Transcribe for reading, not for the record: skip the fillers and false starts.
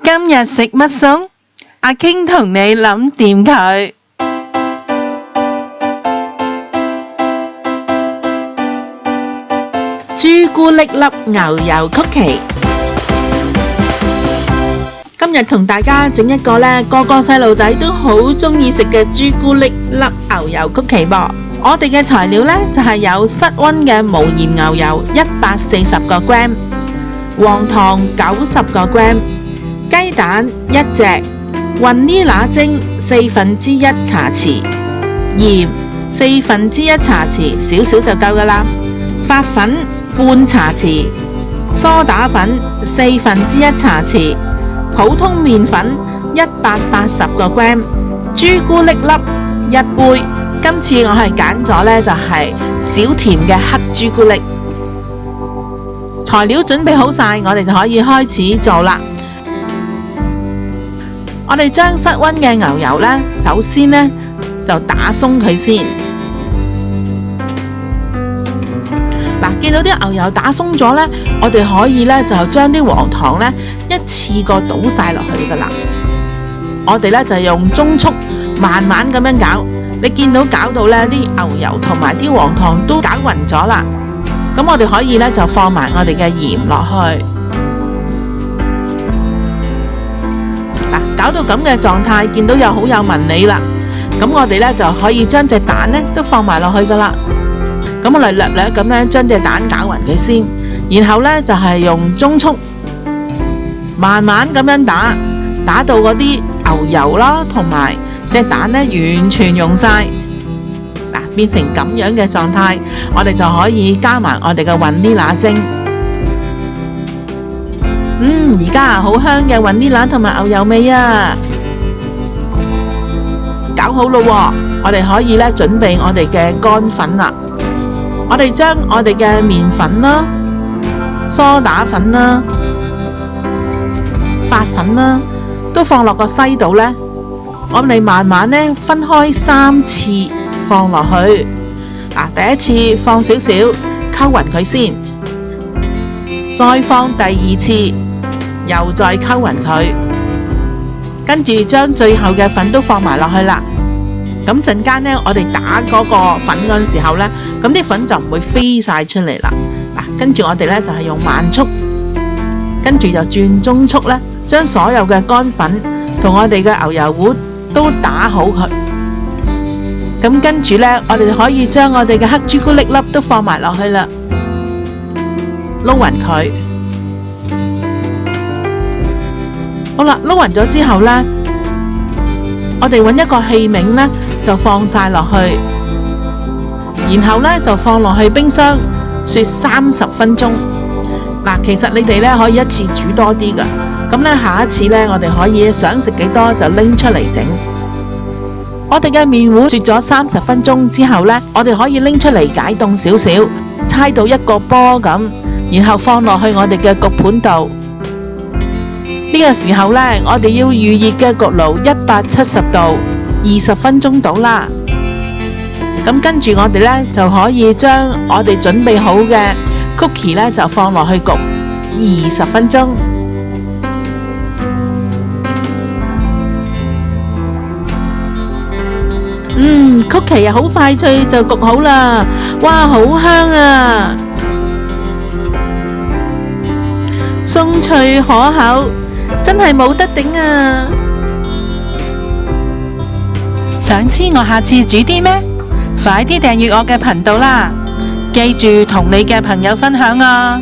今日食乜餸？阿傾同你諗掂佢。朱古力粒牛油曲奇。今日同大家整一個呢，個個細路仔都好鍾意食嘅朱古力粒牛油曲奇噃。我哋嘅材料呢，就係有室溫嘅無鹽牛油140個 gram， 黃糖90個 gram， 雞蛋1隻，雲呢拿精1/4茶匙，鹽1/4茶匙，少少就夠㗎喇。發粉半茶匙，梳打粉1/4茶匙，普通麵粉180個 gram， 朱古力粒1杯。今次我係揀咗呢，就係小甜嘅黑朱古力。材料準備好晒，我哋就可以開始做啦。我哋將室溫嘅牛油呢，首先呢，就打鬆佢先。嗱，見到啲牛油打鬆咗呢，我哋可以呢，就將啲黃糖呢，一次過倒晒落去噶啦。我哋呢，就用中速慢慢咁樣攪。你見到搞到呢啲牛油同埋啲黃糖都攪勻咗啦，咁我哋可以呢就放埋我哋嘅鹽落去。嗱，搞到咁嘅狀態，見到又好有紋理啦，咁我哋呢就可以將隻蛋呢都放埋落去噶啦。咁我哋略略咁樣將隻蛋攪勻佢先，然後呢就係用中速慢慢咁樣打到嗰啲牛油啦同埋隻蛋呢完全溶晒，嗱，變成咁樣嘅狀態，我哋就可以加埋我哋嘅雲呢拿精。而家好香嘅雲呢拿同埋牛油味啊！搞好咯喎，我哋可以呢準備我哋嘅乾粉啦。我哋將我哋嘅麵粉啦、梳打粉啦、發粉啦，都放落個篩度呢。我哋慢慢呢分開3次放落去。第一次放少少，溝勻佢先，再放第2次，又再溝勻佢，跟住將最後嘅粉都放埋落去啦。咁陣間呢，我哋打嗰個粉嗰陣時候呢，咁啲粉就唔會飛晒出嚟啦。跟住我哋呢，就係用慢速，跟住就轉中速呢，將所有嘅乾粉同我哋嘅牛油糊都打好佢。咁跟住呢，我哋可以將我哋嘅黑朱古力粒都放埋落去啦，撈勻佢。好啦，撈勻咗之後呢，我哋揾一個器皿呢，就放晒落去，然後呢，就放落去冰箱雪30分鐘。其實你哋呢，可以一次煮多啲㗎，咁呢，下一次呢，我哋可以想食幾多就拎出嚟整。我哋嘅麵糊雪咗30分鐘之後呢，我哋可以拎出嚟解凍少少，搓到一個波咁，然後放落去我哋嘅焗盤度。呢個時候呢，我哋要預熱嘅焗爐170度，20分鐘到啦。咁跟住我哋呢，就可以將我哋準備好嘅 cookie 呢，就放落去焗20分鐘。cookie 又好快脆就焗好啦，哇，好香啊！鬆脆可口，真係冇得頂啊！想知我下次煮啲咩？快啲訂閱我嘅頻道啦！記住同你嘅朋友分享啊！